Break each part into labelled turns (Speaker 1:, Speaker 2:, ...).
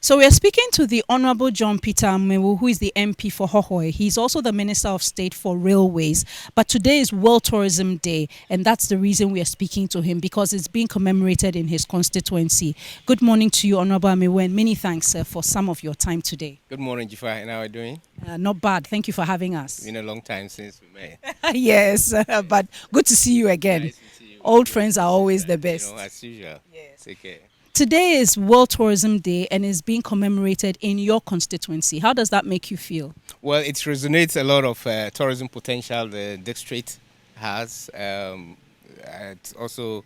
Speaker 1: So we are speaking to the Honorable John Peter Amewu, who is the MP for Hohoe. He's also the Minister of State for Railways. But today is World Tourism Day, and that's the reason we are speaking to him, because it's being commemorated in his constituency. Good morning to you, Honorable Amewu, and many thanks for some of your time today.
Speaker 2: Good morning, Jifa. And how are you doing?
Speaker 1: Not bad. Thank you for having us.
Speaker 2: It's been a long time since we met.
Speaker 1: Yes, but good to see you again.
Speaker 2: Nice to see you.
Speaker 1: Old friends are always the best.
Speaker 2: As usual.
Speaker 1: Yes.
Speaker 2: Take care.
Speaker 1: Today is World Tourism Day and is being commemorated in your constituency. How does that make you feel?
Speaker 2: Well, it resonates a lot of tourism potential the district has. It also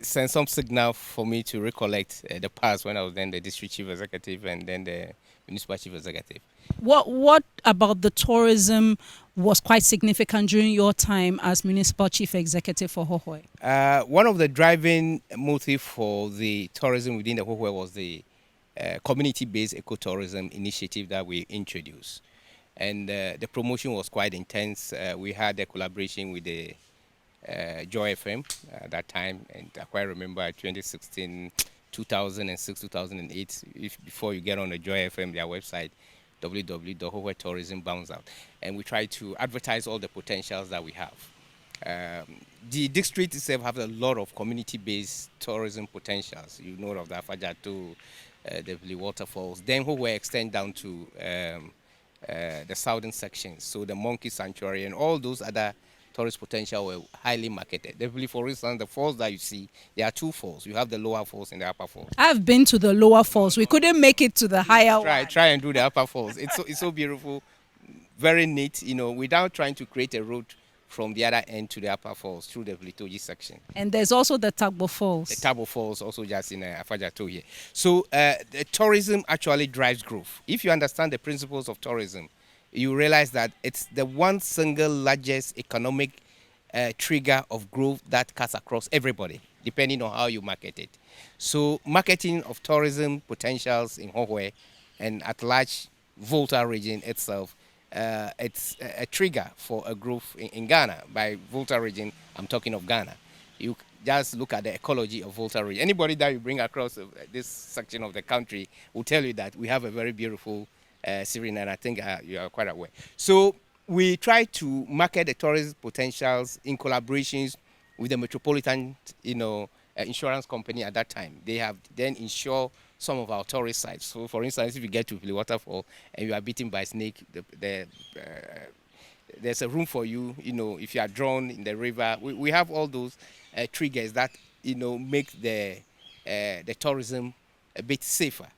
Speaker 2: sends some signal for me to recollect the past when I was then the district chief executive and then the municipal chief executive.
Speaker 1: What about the tourism was quite significant during your time as municipal chief executive for Hohoe?
Speaker 2: One of the driving motive for the tourism within the Hohoe was the community-based ecotourism initiative that we introduced. And the promotion was quite intense. We had a collaboration with the Joy FM at that time, and I quite remember 2016, 2006, 2008. Before you get on the Joy FM, their website, www.hohoetourism bounds out, and we try to advertise all the potentials that we have. The district itself has a lot of community-based tourism potentials. You know of the Afajatu, the Blue Waterfalls. Then Hohoe extend down to the southern sections, so the Monkey Sanctuary and all those other tourist potential were highly marketed. Definitely, for instance, the falls that you see, there are two falls. You have the lower falls and the upper falls.
Speaker 1: I've been to the lower falls. We couldn't make it to the higher one.
Speaker 2: Try and do the upper falls. It's so beautiful, very neat, without trying to create a road from the other end to the upper falls through the Blitoji section.
Speaker 1: And there's also the Tagbo Falls.
Speaker 2: The Tagbo Falls also just in Afajato here. So the tourism actually drives growth. If you understand the principles of tourism, you realize that it's the one single largest economic trigger of growth that cuts across everybody, depending on how you market it. So marketing of tourism potentials in Hohoe and at large Volta region itself, it's a trigger for a growth in Ghana. By Volta region, I'm talking of Ghana. You just look at the ecology of Volta region. Anybody that you bring across this section of the country will tell you that we have a very beautiful Syrian, and I think you are quite aware. So we try to market the tourist potentials in collaborations with the Metropolitan, insurance company at that time. They have then insure some of our tourist sites. So, for instance, if you get to the waterfall and you are bitten by a snake, there's a room for you. If you are drawn in the river, we have all those triggers that make the tourism a bit safer.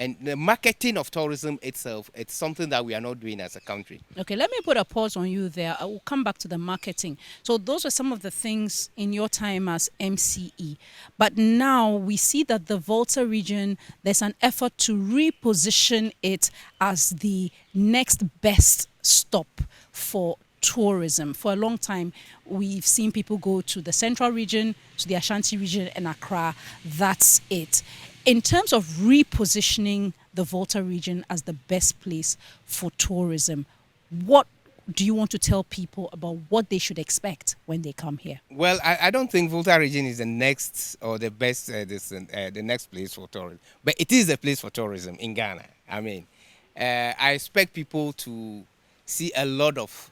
Speaker 2: And the marketing of tourism itself, it's something that we are not doing as a country.
Speaker 1: Okay, let me put a pause on you there. I will come back to the marketing. So those are some of the things in your time as MCE. But now we see that the Volta region, there's an effort to reposition it as the next best stop for tourism. For a long time, we've seen people go to the central region, to the Ashanti region, and Accra. That's it. In terms of repositioning the Volta region as the best place for tourism, what do you want to tell people about what they should expect when they come here?
Speaker 2: Well, I don't think Volta region is the next or the best, the next place for tourism. But it is a place for tourism in Ghana. I mean, I expect people to see a lot of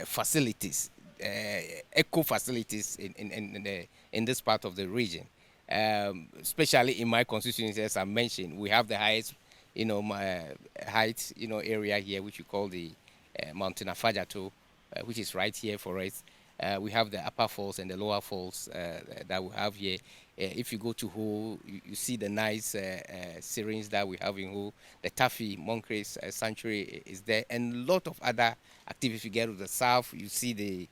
Speaker 2: facilities, eco facilities in this part of the region. Especially in my constituency, as I mentioned, we have the highest, height, area here, which we call the Mountain Afajato, which is right here for us. We have the upper falls and the lower falls that we have here. If you go to Ho, you see the nice sirens that we have in Ho. The Taffy Moncrief Sanctuary is there, and a lot of other activities. If you get to the south, you see the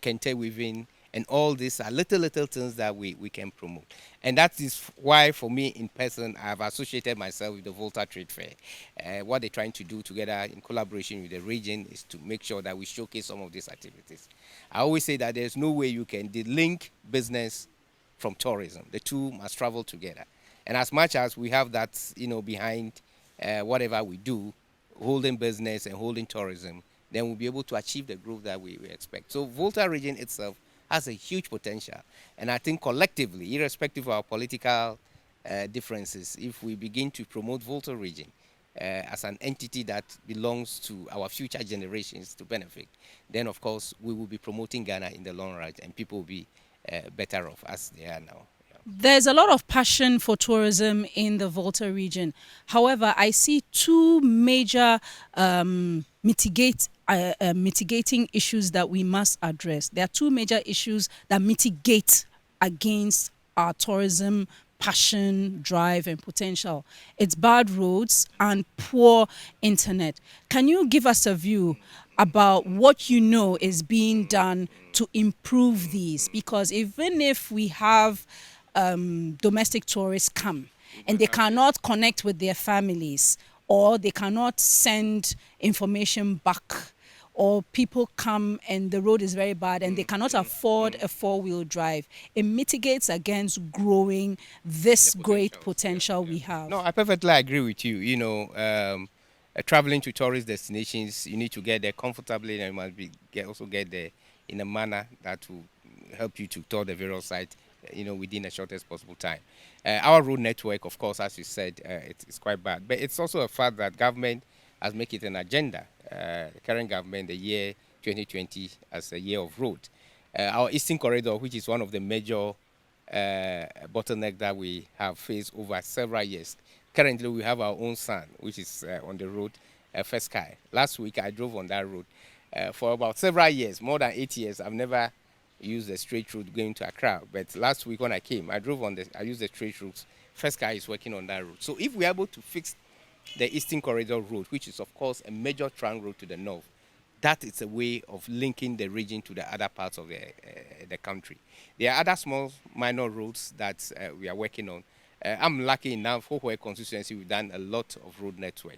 Speaker 2: Kente weaving. And all these are little things that we can promote. And that is why, for me in person, I've associated myself with the Volta Trade Fair. What they're trying to do together in collaboration with the region is to make sure that we showcase some of these activities. I always say that there's no way you can link business from tourism. The two must travel together. And as much as we have that, behind whatever we do, holding business and holding tourism, then we'll be able to achieve the growth that we expect. So Volta region itself has a huge potential. And I think collectively, irrespective of our political differences, if we begin to promote Volta region as an entity that belongs to our future generations to benefit, then of course we will be promoting Ghana in the long run, and people will be better off as they are now.
Speaker 1: There's a lot of passion for tourism in the Volta region. However, I see two major mitigating issues that we must address. There are two major issues that mitigate against our tourism passion, drive, and potential. It's bad roads and poor internet. Can you give us a view about what you know is being done to improve these? Because even if we have domestic tourists come and they cannot connect with their families, or they cannot send information back, or people come and the road is very bad and they cannot afford a four-wheel drive, it mitigates against growing this great potential we have.
Speaker 2: No, I perfectly agree with you. You know, traveling to tourist destinations, you need to get there comfortably, and you must also get there in a manner that will help you to tour the various sites, within the shortest possible time. Our road network, of course, as you said, it's quite bad. But it's also a fact that government has made it an agenda. The current government, the year 2020, as a year of road. Our Eastern Corridor, which is one of the major bottleneck that we have faced over several years. Currently, we have our own son, which is on the road, First Sky. Last week, I drove on that road. For about several years, more than 8 years, I've never used the straight route going to Accra. But last week when I came, I used the straight routes. First Sky is working on that route. So if we're able to fix the Eastern Corridor road, which is of course a major trunk road to the north, that is a way of linking the region to the other parts of the country. There are other small minor roads that we are working on. I'm lucky enough, Hohoe constituency, we've done a lot of road network.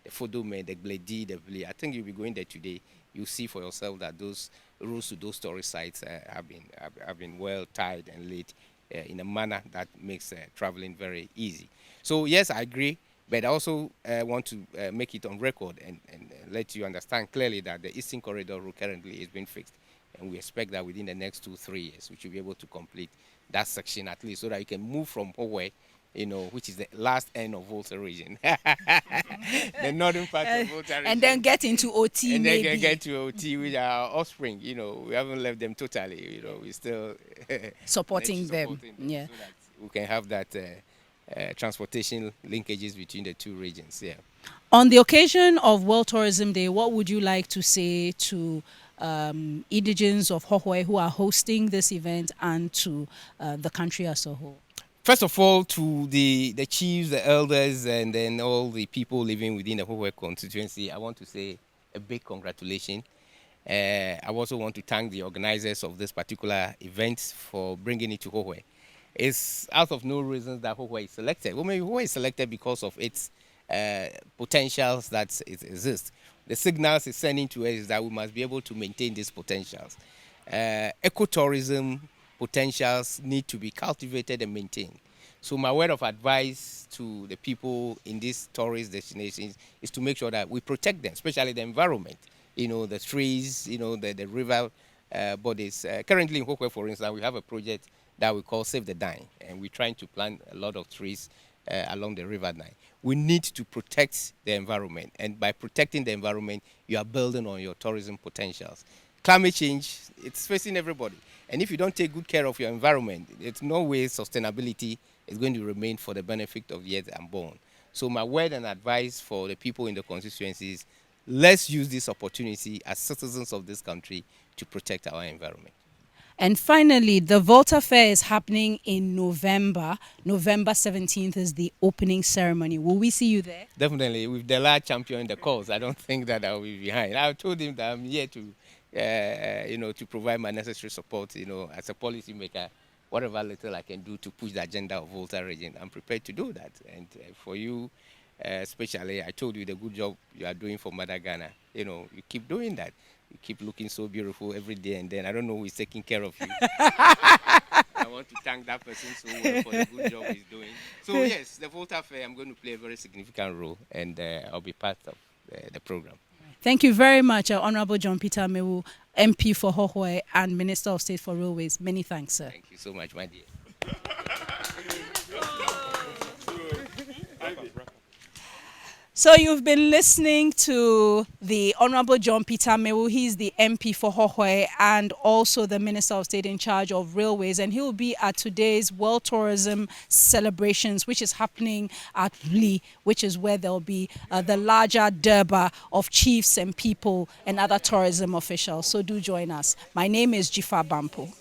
Speaker 2: The Fodome, the Gledi, the Vli. I think you'll be going there today. You'll see for yourself that those roads to those tourist sites have been well tied and laid in a manner that makes traveling very easy. So yes, I agree, but I also want to make it on record and let you understand clearly that the Eastern Corridor route currently is being fixed, and we expect that within the next 2-3 years we should be able to complete that section at least, so that you can move from Hohoe, which is the last end of Volta region, the northern part of Volta region,
Speaker 1: and then get into OT,
Speaker 2: and
Speaker 1: maybe.
Speaker 2: then get to OT with our offspring. We haven't left them totally. We're still
Speaker 1: supporting them. Yeah,
Speaker 2: so that we can have that transportation linkages between the two regions. Yeah.
Speaker 1: On the occasion of World Tourism Day, what would you like to say to indigents of Hohoe who are hosting this event and to the country as a whole?
Speaker 2: First of all, to the chiefs, the elders, and then all the people living within the Hohoe constituency, I want to say a big congratulations. I also want to thank the organizers of this particular event for bringing it to Hohoe. It's out of no reason that Hohoe is selected. Well, maybe Hohoe is selected because of its potentials that exist. The signals it's sending to us is that we must be able to maintain these potentials. Ecotourism potentials need to be cultivated and maintained. So my word of advice to the people in these tourist destinations is to make sure that we protect them, especially the environment. The trees, the river bodies. Currently in Hohoe, for instance, we have a project that we call Save the Dine, and we're trying to plant a lot of trees along the river Nile. We need to protect the environment, and by protecting the environment, you are building on your tourism potentials. Climate change, it's facing everybody, and if you don't take good care of your environment, it's no way sustainability is going to remain for the benefit of the earth unborn. So my word and advice for the people in the constituencies, let's use this opportunity as citizens of this country to protect our environment.
Speaker 1: And finally, the Volta Fair is happening in November. November 17th is the opening ceremony. Will we see you there?
Speaker 2: Definitely. With the large champion in the cause, I don't think that I'll be behind. I told him that I'm here to, to provide my necessary support, as a policymaker, whatever little I can do to push the agenda of Volta region, I'm prepared to do that. And for you, especially, I told you the good job you are doing for Mother Ghana. You keep doing that. You keep looking so beautiful every day, and then I don't know who is taking care of you. I want to thank that person so well for the good job he's doing. So yes, the Volta Fair, I'm going to play a very significant role, and I'll be part of the program.
Speaker 1: Thank you very much, Honorable John Peter Amewu, MP for Hohoe and Minister of State for Railways. Many thanks, sir.
Speaker 2: Thank you so much, my dear.
Speaker 1: So you've been listening to the Honorable John Peter Amewu. He's the MP for Hohoe and also the Minister of State in charge of railways. And he will be at today's World Tourism celebrations, which is happening at Lee, which is where there'll be the larger Durbar of chiefs and people and other tourism officials. So do join us. My name is Jifa Bampo.